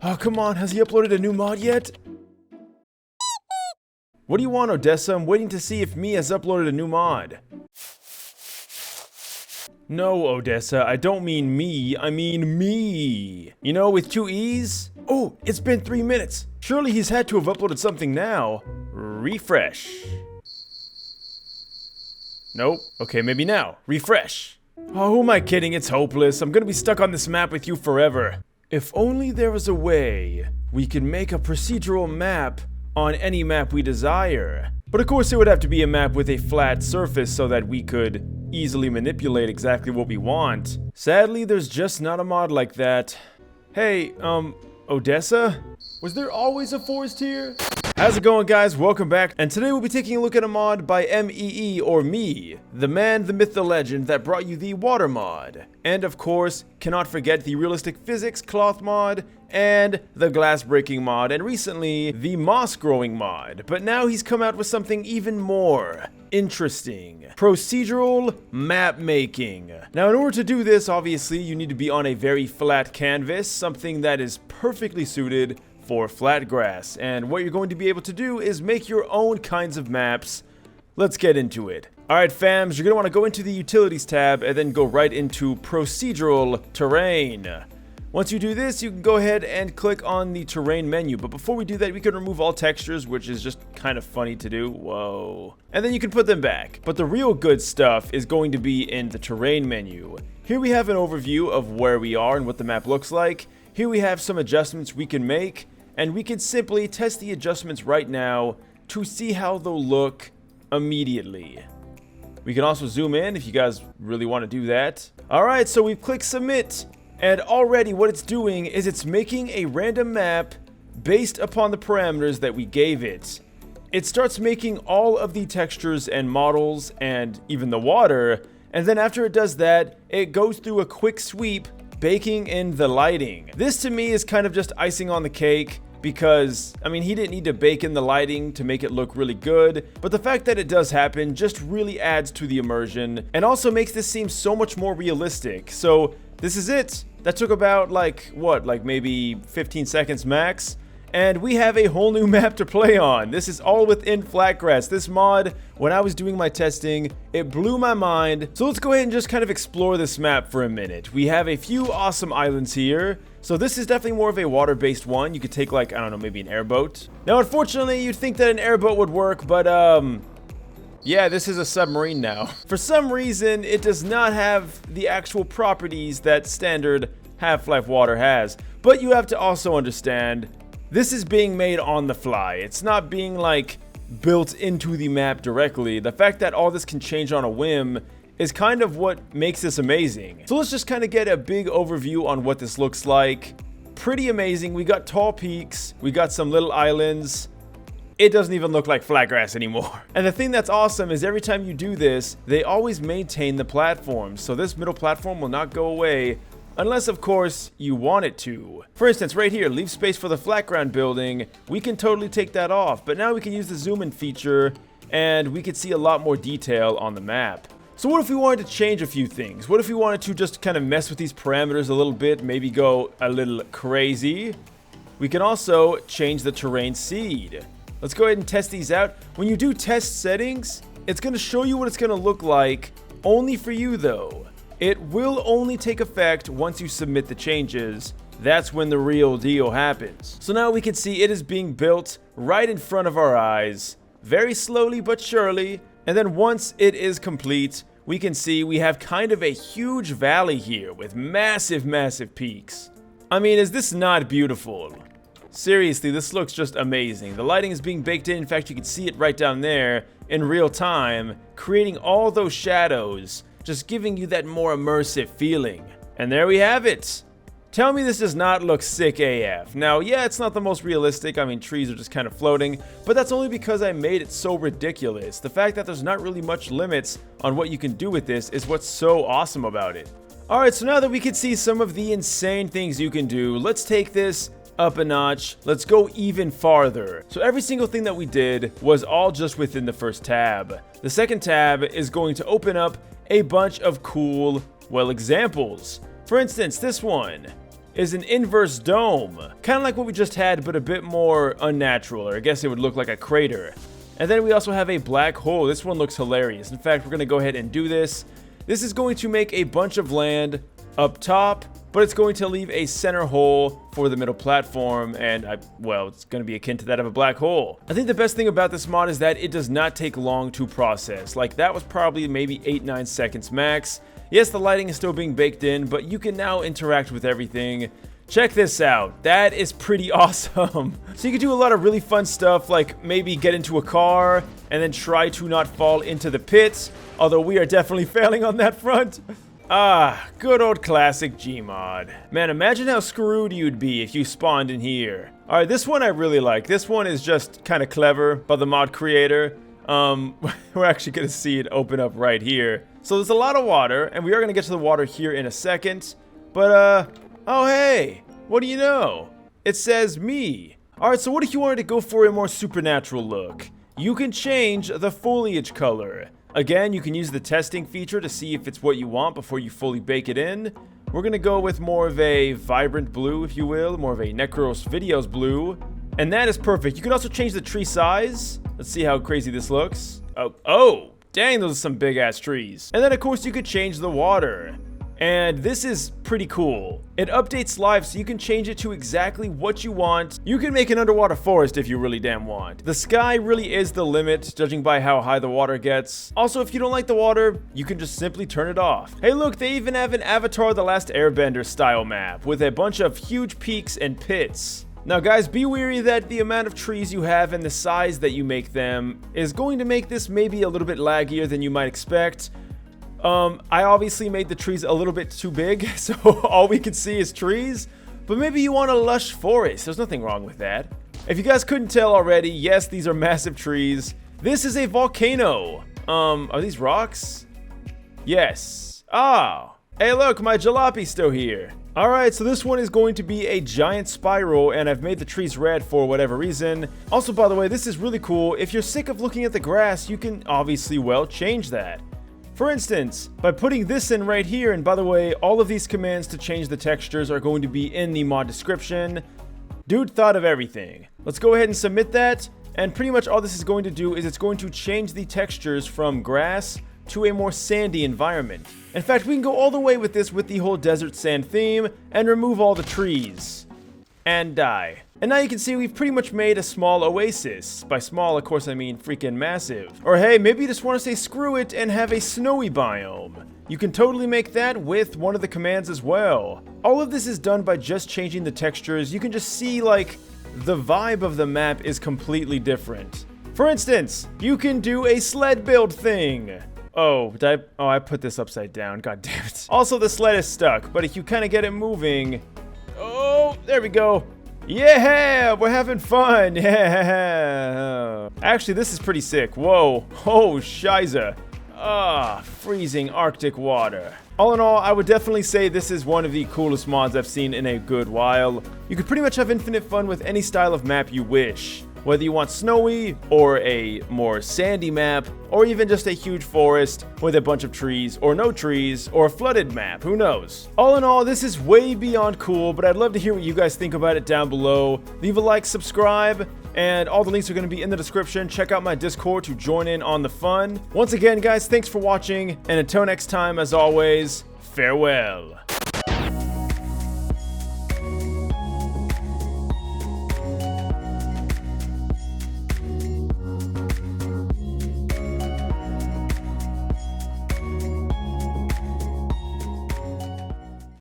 Oh, come on, has he uploaded a new mod yet? What do you want, Odessa? I'm waiting to see if me has uploaded a new mod. No, Odessa, I don't mean me, I mean me. You know, with 2 E's? Oh, it's been 3 minutes. Surely he's had to have uploaded something now. Refresh. Nope. Okay, maybe now. Refresh. Oh, who am I kidding? It's hopeless. I'm gonna be stuck on this map with you forever. If only there was a way we could make a procedural map on any map we desire. But of course it would have to be a map with a flat surface so that we could easily manipulate exactly what we want. Sadly, there's just not a mod like that. Hey, Odessa? Was there always a forest here? How's it going, guys? Welcome back. And today we'll be taking a look at a mod by MEE, or me, the man, the myth, the legend that brought you the water mod. And of course, cannot forget the realistic physics cloth mod, and the glass breaking mod, and recently, the moss growing mod. But now he's come out with something even more interesting. Procedural map making. Now in order to do this, obviously, you need to be on a very flat canvas, something that is perfectly suited for flatgrass. And what you're going to be able to do is make your own kinds of maps. Let's get into it. Alright fams, you're going to want to go into the Utilities tab and then go right into Procedural Terrain. Once you do this, you can go ahead and click on the terrain menu. But before we do that, we can remove all textures, which is just kind of funny to do. Whoa. And then you can put them back. But the real good stuff is going to be in the terrain menu. Here we have an overview of where we are and what the map looks like. Here we have some adjustments we can make. And we can simply test the adjustments right now to see how they'll look immediately. We can also zoom in if you guys really want to do that. Alright, so we've clicked submit. And already what it's doing is it's making a random map based upon the parameters that we gave it. It starts making all of the textures and models and even the water, and then after it does that, it goes through a quick sweep, baking in the lighting. This to me is kind of just icing on the cake because, I mean, he didn't need to bake in the lighting to make it look really good, but the fact that it does happen just really adds to the immersion and also makes this seem so much more realistic. So this is it. That took about like maybe 15 seconds max. And we have a whole new map to play on. This is all within flatgrass. This mod, when I was doing my testing, it blew my mind. So let's go ahead and just kind of explore this map for a minute. We have a few awesome islands here. So this is definitely more of a water-based one. You could take like, I don't know, maybe an airboat. Now, unfortunately, you'd think that an airboat would work, but yeah, this is a submarine now. For some reason, it does not have the actual properties that standard Half-Life water has. But you have to also understand, this is being made on the fly. It's not being like built into the map directly. The fact that all this can change on a whim is kind of what makes this amazing. So let's just kind of get a big overview on what this looks like. Pretty amazing. We got tall peaks. We got some little islands. It doesn't even look like flatgrass anymore. And the thing that's awesome is every time you do this, they always maintain the platform. So this middle platform will not go away unless, of course, you want it to. For instance, right here, leave space for the flat ground building. We can totally take that off, but now we can use the zoom in feature and we can see a lot more detail on the map. So what if we wanted to change a few things? What if we wanted to just kind of mess with these parameters a little bit, maybe go a little crazy? We can also change the terrain seed. Let's go ahead and test these out. When you do test settings, it's going to show you what it's going to look like, only for you though. It will only take effect once you submit the changes. That's when the real deal happens. So now we can see it is being built right in front of our eyes, very slowly but surely. And then once it is complete, we can see we have kind of a huge valley here with massive, massive peaks. I mean, is this not beautiful? Seriously, this looks just amazing. The lighting is being baked in. In fact, you can see it right down there in real time, creating all those shadows, just giving you that more immersive feeling. And there we have it. Tell me this does not look sick AF. Now, yeah, it's not the most realistic. I mean, trees are just kind of floating, but that's only because I made it so ridiculous. The fact that there's not really much limits on what you can do with this is what's so awesome about it. Alright, so now that we can see some of the insane things you can do, let's take this up a notch. Let's go even farther. So every single thing that we did was all just within the first tab. The second tab is going to open up a bunch of cool, well, examples. For instance, this one. is an inverse dome. Kind of like what we just had, but a bit more unnatural, or I guess it would look like a crater. And then we also have a black hole. This one looks hilarious. In fact, we're going to go ahead and do this. This is going to make a bunch of land up top, but it's going to leave a center hole for the middle platform, and well, it's going to be akin to that of a black hole. I think the best thing about this mod is that it does not take long to process. Like, that was probably maybe 8-9 seconds max. Yes, the lighting is still being baked in, but you can now interact with everything. Check this out. That is pretty awesome. So you can do a lot of really fun stuff, like maybe get into a car and then try to not fall into the pits, although we are definitely failing on that front. Ah, good old classic Gmod. Man, imagine how screwed you'd be if you spawned in here. Alright, this one I really like. This one is just kind of clever by the mod creator. We're actually going to see it open up right here. So there's a lot of water, and we are going to get to the water here in a second. But, oh hey, what do you know? It says me. Alright, so what if you wanted to go for a more supernatural look? You can change the foliage color. Again, you can use the testing feature to see if it's what you want before you fully bake it in. We're going to go with more of a vibrant blue, if you will, more of a NecrosVideos blue. And that is perfect. You can also change the tree size. Let's see how crazy this looks. Oh, dang, those are some big ass trees. And then of course you could change the water. And this is pretty cool. It updates live, so you can change it to exactly what you want. You can make an underwater forest if you really damn want. The sky really is the limit, judging by how high the water gets. Also, if you don't like the water, you can just simply turn it off. Hey look, they even have an Avatar The Last Airbender style map with a bunch of huge peaks and pits. Now guys, be wary that the amount of trees you have and the size that you make them is going to make this maybe a little bit laggier than you might expect. I obviously made the trees a little bit too big, so all we can see is trees. But maybe you want a lush forest. There's nothing wrong with that. If you guys couldn't tell already, yes, these are massive trees. This is a volcano. Are these rocks? Yes. Oh. Hey look, my jalape's still here. Alright, so this one is going to be a giant spiral, and I've made the trees red for whatever reason. Also, by the way, this is really cool. If you're sick of looking at the grass, you can obviously, well, change that. For instance, by putting this in right here, and by the way, all of these commands to change the textures are going to be in the mod description. Dude thought of everything. Let's go ahead and submit that, and pretty much all this is going to do is it's going to change the textures from grass to a more sandy environment. In fact, we can go all the way with this with the whole desert sand theme, and remove all the trees. And die. And now you can see we've pretty much made a small oasis. By small, of course, I mean freaking massive. Or hey, maybe you just want to say screw it and have a snowy biome. You can totally make that with one of the commands as well. All of this is done by just changing the textures. You can just see, like, the vibe of the map is completely different. For instance, you can do a sled build thing. Oh, I put this upside down, god damn it. Also, the sled is stuck, but if you kind of get it moving... Oh, there we go. Yeah, we're having fun. Yeah. Actually, this is pretty sick. Whoa. Oh, shiza. Ah, freezing Arctic water. All in all, I would definitely say this is one of the coolest mods I've seen in a good while. You could pretty much have infinite fun with any style of map you wish. Whether you want snowy, or a more sandy map, or even just a huge forest with a bunch of trees, or no trees, or a flooded map, who knows? All in all, this is way beyond cool, but I'd love to hear what you guys think about it down below. Leave a like, subscribe, and all the links are going to be in the description. Check out my Discord to join in on the fun. Once again, guys, thanks for watching, and until next time, as always, farewell.